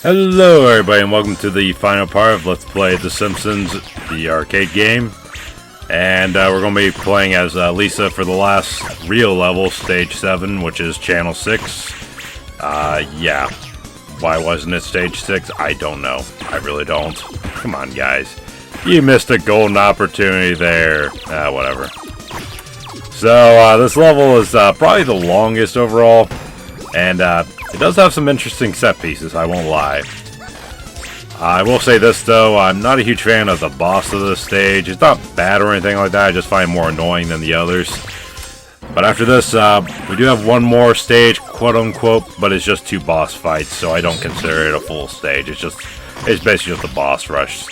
Hello everybody and welcome to the final part of Let's Play The Simpsons, the arcade game. And we're going to be playing as Lisa for the last real level, Stage 7, which is Channel 6. Yeah. Why wasn't it Stage 6? I don't know. I really don't. Come on guys. You missed a golden opportunity there. Whatever. So, this level is probably the longest overall. And it does have some interesting set pieces, I won't lie. I will say this though, I'm not a huge fan of the boss of this stage. It's not bad or anything like that, I just find it more annoying than the others. But after this, we do have one more stage, quote unquote, but it's just 2 boss fights, so I don't consider it a full stage. It's basically just a boss rush.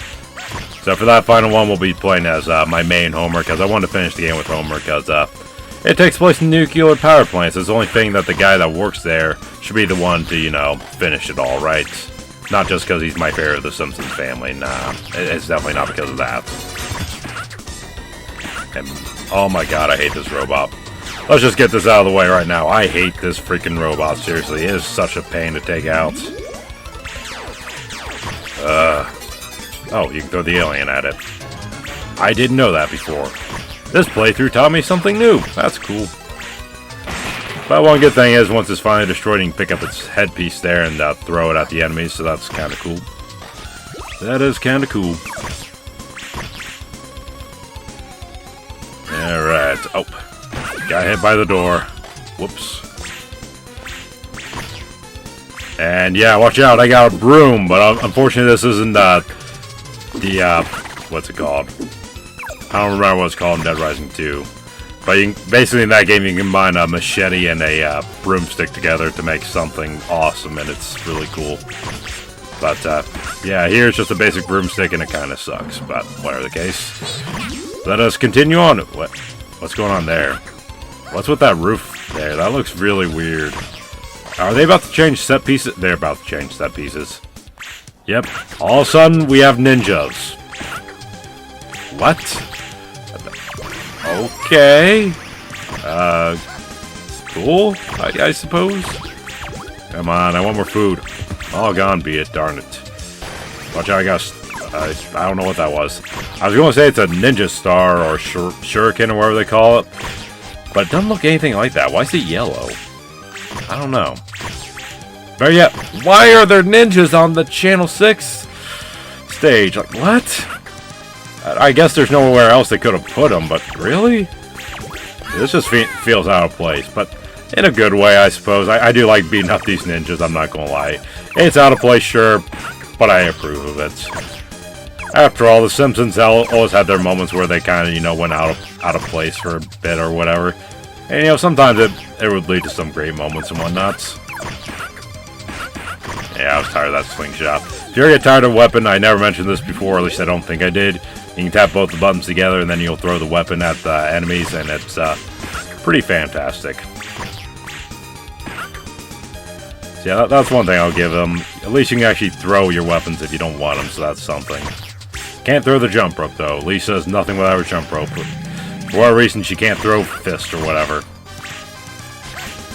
So for that final one, we'll be playing as my main Homer, because I wanted to finish the game with Homer, because it takes place in nuclear power plants. It's the only thing that the guy that works there should be the one to, you know, finish it all, right? Not just because he's my favorite of the Simpsons family. Nah, it's definitely not because of that. And, oh my god, I hate this robot. Let's just get this out of the way right now. I hate this freaking robot, seriously. It is such a pain to take out. Oh, you can throw the alien at it. I didn't know that before. This playthrough taught me something new. That's cool. But one good thing is, once it's finally destroyed, you can pick up its headpiece there and throw it at the enemies, so that's kind of cool. That is kind of cool. Alright. Oh. Got hit by the door. Whoops. And yeah, watch out, I got a broom, but unfortunately this isn't what's it called? I don't remember what it's called in Dead Rising 2. But you can, basically in that game you can combine a machete and a broomstick together to make something awesome, and it's really cool. But yeah, here it's just a basic broomstick and it kind of sucks, but whatever the case. Let us continue on. What's going on there? What's with that roof there? That looks really weird. Are they about to change set pieces? They're about to change set pieces. Yep. All of a sudden, we have ninjas. What? Okay. Cool, I suppose. Come on, I want more food. Oh, gone be it, darn it. Watch out, I got... I don't know what that was. I was going to say it's a ninja star or shuriken or whatever they call it. But it doesn't look anything like that. Why is it yellow? I don't know. Better yet, why are there ninjas on the Channel 6 stage? Like, what? I guess there's nowhere else they could have put them, but really? This just feels out of place, but in a good way, I suppose. I do like beating up these ninjas, I'm not gonna lie. It's out of place, sure, but I approve of it. After all, the Simpsons always had their moments where they kind of, you know, went out of place for a bit or whatever. And, you know, sometimes it would lead to some great moments and whatnot. Yeah, I was tired of that swing shot. If you ever get tired of a weapon, I never mentioned this before, at least I don't think I did. You can tap both the buttons together and then you'll throw the weapon at the enemies, and it's pretty fantastic. So yeah, that's one thing I'll give them. At least you can actually throw your weapons if you don't want them, so that's something. Can't throw the jump rope though. Lisa has nothing without her jump rope. For whatever reason, she can't throw fists or whatever.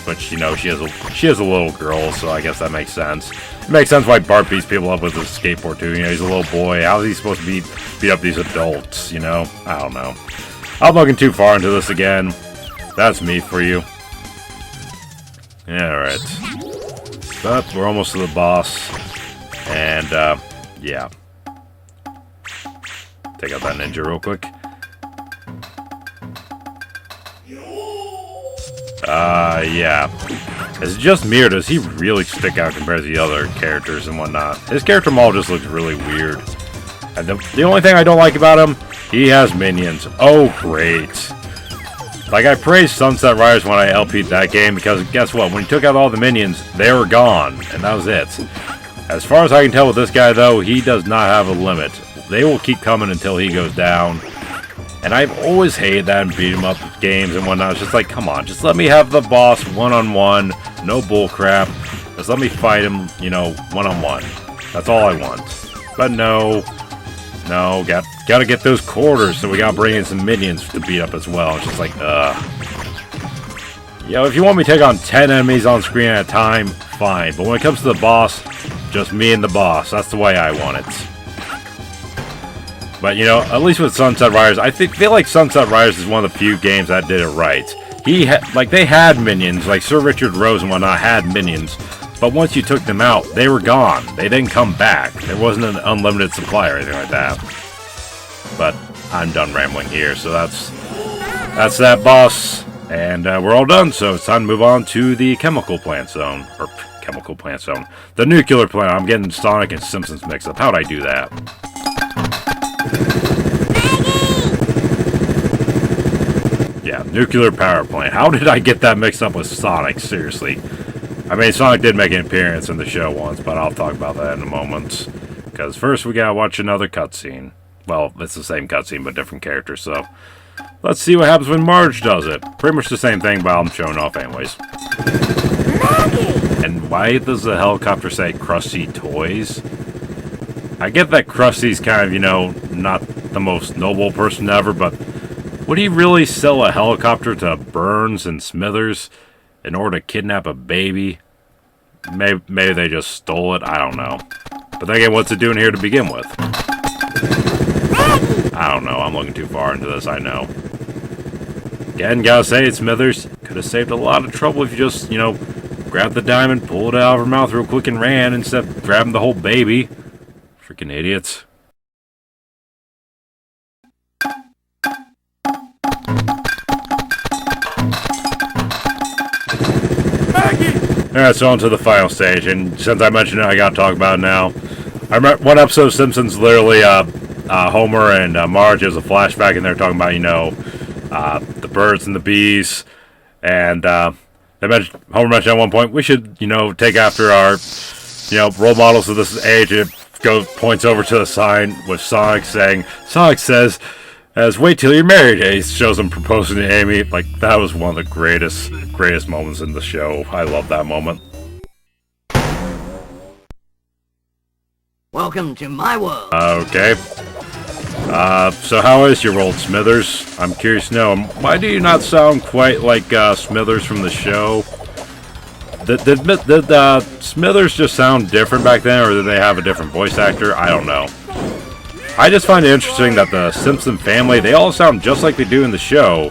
But you know, she is a little girl, so I guess that makes sense. It makes sense why Bart beats people up with his skateboard too. You know, he's a little boy. How is he supposed to beat up these adults? You know, I don't know. I'm looking too far into this again. That's me for you. All right, but we're almost to the boss, and yeah. Take out that ninja real quick. Yeah. Is it just me, or does he really stick out compared to the other characters and whatnot? His character model just looks really weird. And the only thing I don't like about him, he has minions. Oh, great. Like, I praised Sunset Riders when I LP'd that game, because guess what? When he took out all the minions, they were gone, and that was it. As far as I can tell with this guy, though, he does not have a limit. They will keep coming until he goes down. And I've always hated that and beat him up games and whatnot. It's just like, come on, just let me have the boss one-on-one. No bullcrap. Just let me fight him, you know, one-on-one. That's all I want. But no. No, gotta get those quarters, so we gotta bring in some minions to beat up as well. It's just like, Yo, if you want me to take on 10 enemies on screen at a time, fine. But when it comes to the boss, Just me and the boss. That's the way I want it. But, you know, at least with Sunset Riders, I feel like Sunset Riders is one of the few games that did it right. They had minions, like Sir Richard Rose and whatnot had minions, but once you took them out, they were gone. They didn't come back. There wasn't an unlimited supply or anything like that. But I'm done rambling here, so that's that boss, and we're all done, so it's time to move on to the chemical plant zone. Or, chemical plant zone. The nuclear plant. I'm getting Sonic and Simpsons mixed up. How'd I do that? Yeah, nuclear power plant. How did I get that mixed up with Sonic? Seriously. I mean, Sonic did make an appearance in the show once, but I'll talk about that in a moment. Because first we gotta watch another cutscene. Well, it's the same cutscene, but different character, so... Let's see what happens when Marge does it. Pretty much the same thing, but I'm showing off anyways. Maggie! And why does the helicopter say Krusty Toys? I get that Krusty's kind of, you know, not the most noble person ever, but would he really sell a helicopter to Burns and Smithers in order to kidnap a baby? Maybe they just stole it, I don't know. But then again, what's it doing here to begin with? I don't know, I'm looking too far into this, I know. Again, gotta say it, Smithers. Could have saved a lot of trouble if you just, you know, grabbed the diamond, pulled it out of her mouth real quick and ran instead of grabbing the whole baby. Freaking idiots. Alright, so on to the final stage, and since I mentioned it, I gotta talk about it now. I remember one episode of Simpsons, literally, Homer and Marge, there's a flashback, and they're talking about, you know, the birds and the bees, and Homer mentioned at one point, we should, you know, take after our, you know, role models of this age. It points over to the sign with Sonic saying, Sonic says, as wait till you're married. He shows him proposing to Amy. Like, that was one of the greatest moments in the show. I love that moment. Welcome to my world. Okay. So how is your old Smithers? I'm curious to know. Why do you not sound quite like Smithers from the show? Did Smithers just sound different back then, or did they have a different voice actor? I don't know. I just find it interesting that the Simpson family, they all sound just like they do in the show,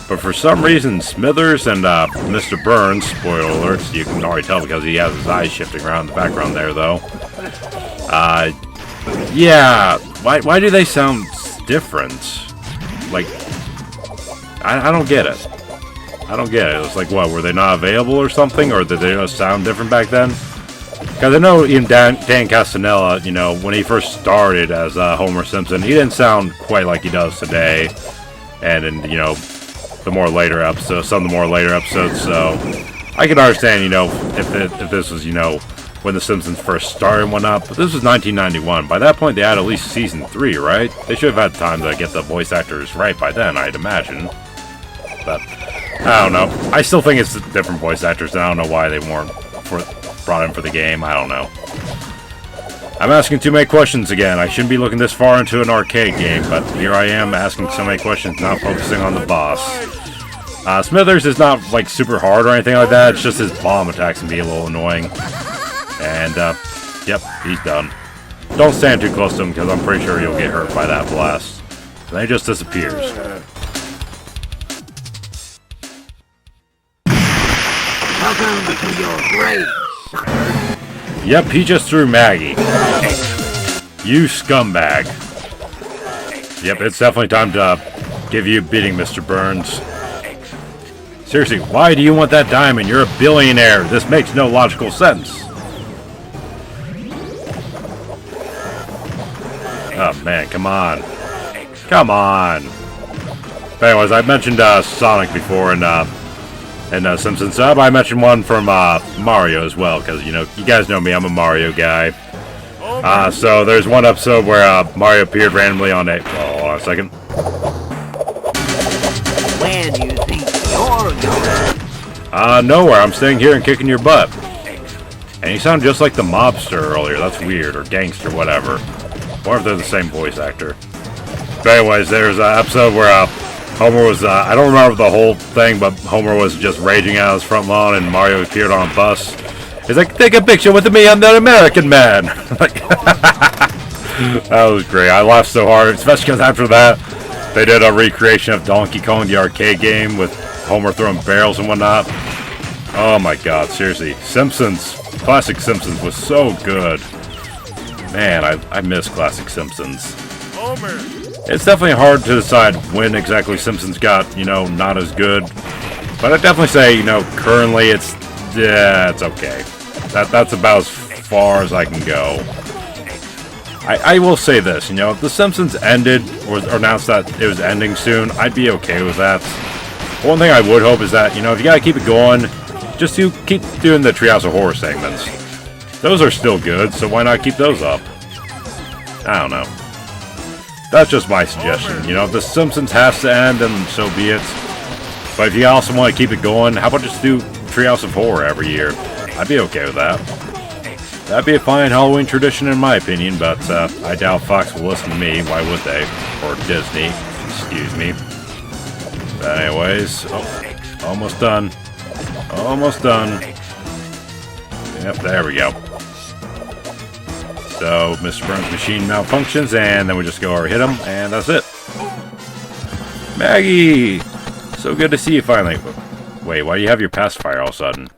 but for some reason Smithers and Mr. Burns, spoiler alerts, you can already tell because he has his eyes shifting around in the background there though. Yeah, why do they sound different? Like, I don't get it. I don't get it. It's like, what, were they not available or something? Or did they just sound different back then? Because I know even Dan Castanella, you know, when he first started as Homer Simpson, he didn't sound quite like he does today. And in, you know, some of the more later episodes, so I can understand, you know, if this was, you know, when the Simpsons first started and whatnot, but this was 1991. By that point, they had at least season 3, right? They should have had time to get the voice actors right by then, I'd imagine. But I don't know. I still think it's different voice actors, and I don't know why they weren't brought in for the game. I don't know. I'm asking too many questions again. I shouldn't be looking this far into an arcade game, but here I am asking so many questions, not focusing on the boss. Smithers is not, like, super hard or anything like that. It's just his bomb attacks can be a little annoying. And, yep, he's done. Don't stand too close to him, because I'm pretty sure you'll get hurt by that blast. And then he just disappears. Welcome to your grave, sucker. Yep, he just threw Maggie. You scumbag. Yep, it's definitely time to give you a beating, Mr. Burns. Seriously, why do you want that diamond? You're a billionaire. This makes no logical sense. Oh, man, come on. Come on. But anyways, I mentioned Sonic before and Simpsons. I mentioned one from Mario as well, because, you know, you guys know me, I'm a Mario guy. So there's one episode where Mario appeared randomly on a... Oh, hold on a second. Where do you think you're going? Nowhere. I'm staying here and kicking your butt. And you sound just like the mobster earlier. That's weird. Or gangster, whatever. Or if they're the same voice actor. But anyways, there's an episode where Homer was, I don't remember the whole thing, but Homer was just raging out his front lawn and Mario appeared on a bus. He's like, take a picture with me, I'm the American man. Like, that was great. I laughed so hard, especially because after that, they did a recreation of Donkey Kong, the arcade game, with Homer throwing barrels and whatnot. Oh my god, seriously. Simpsons, classic Simpsons was so good. Man, I miss classic Simpsons. Homer. It's definitely hard to decide when exactly Simpsons got, you know, not as good. But I'd definitely say, you know, currently it's okay. That's about as far as I can go. I will say this, you know, if The Simpsons ended or announced that it was ending soon, I'd be okay with that. One thing I would hope is that, you know, if you gotta keep it going, just keep doing the Treehouse of Horror segments. Those are still good, so why not keep those up? I don't know. That's just my suggestion. You know, if The Simpsons has to end, then so be it. But if you also want to keep it going, how about just do Treehouse of Horror every year? I'd be okay with that. That'd be a fine Halloween tradition in my opinion, but I doubt Fox will listen to me. Why would they? Or Disney. Excuse me. But anyways, oh, almost done. Almost done. Yep, there we go. So, Mr. Burns' machine malfunctions, and then we just go over hit him, and that's it. Maggie! So good to see you finally. Wait, why do you have your pacifier all of a sudden?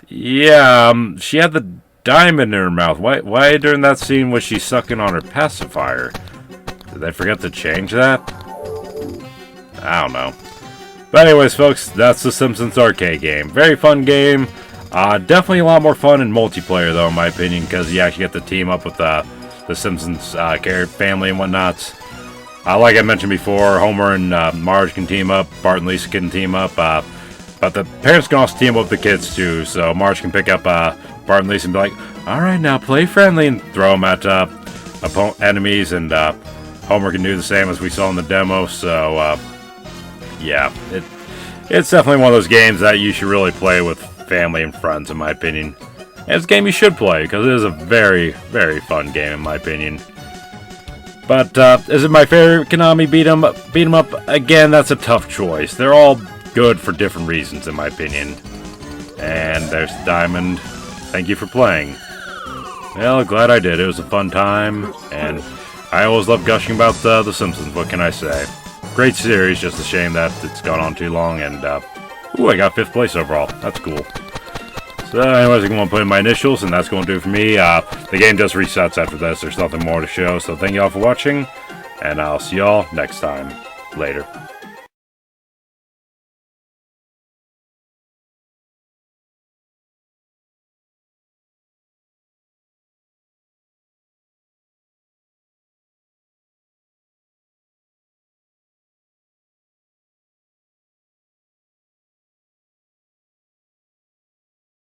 Yeah, she had the diamond in her mouth. Why during that scene was she sucking on her pacifier? Did they forget to change that? I don't know. But anyways, folks, that's the Simpsons arcade game. Very fun game. Definitely a lot more fun in multiplayer, though, in my opinion, because you actually get to team up with the Simpsons family and whatnot. Like I mentioned before, Homer and Marge can team up. Bart and Lisa can team up. But the parents can also team up with the kids, too. So Marge can pick up Bart and Lisa and be like, alright, now play friendly, and throw them at enemies. And Homer can do the same as we saw in the demo. So, yeah, it's definitely one of those games that you should really play with family and friends, in my opinion. And it's a game you should play, because it is a very, very fun game, in my opinion. But, is it my favorite Konami beat 'em up? Again, that's a tough choice. They're all good for different reasons, in my opinion. And there's Diamond. Thank you for playing. Well, glad I did. It was a fun time, and I always love gushing about The Simpsons. What can I say? Great series, just a shame that it's gone on too long, and, ooh, I got 5th place overall. That's cool. So, anyways, I'm going to put in my initials, and that's going to do it for me. The game just resets after this. There's nothing more to show, so thank you all for watching, and I'll see y'all next time. Later.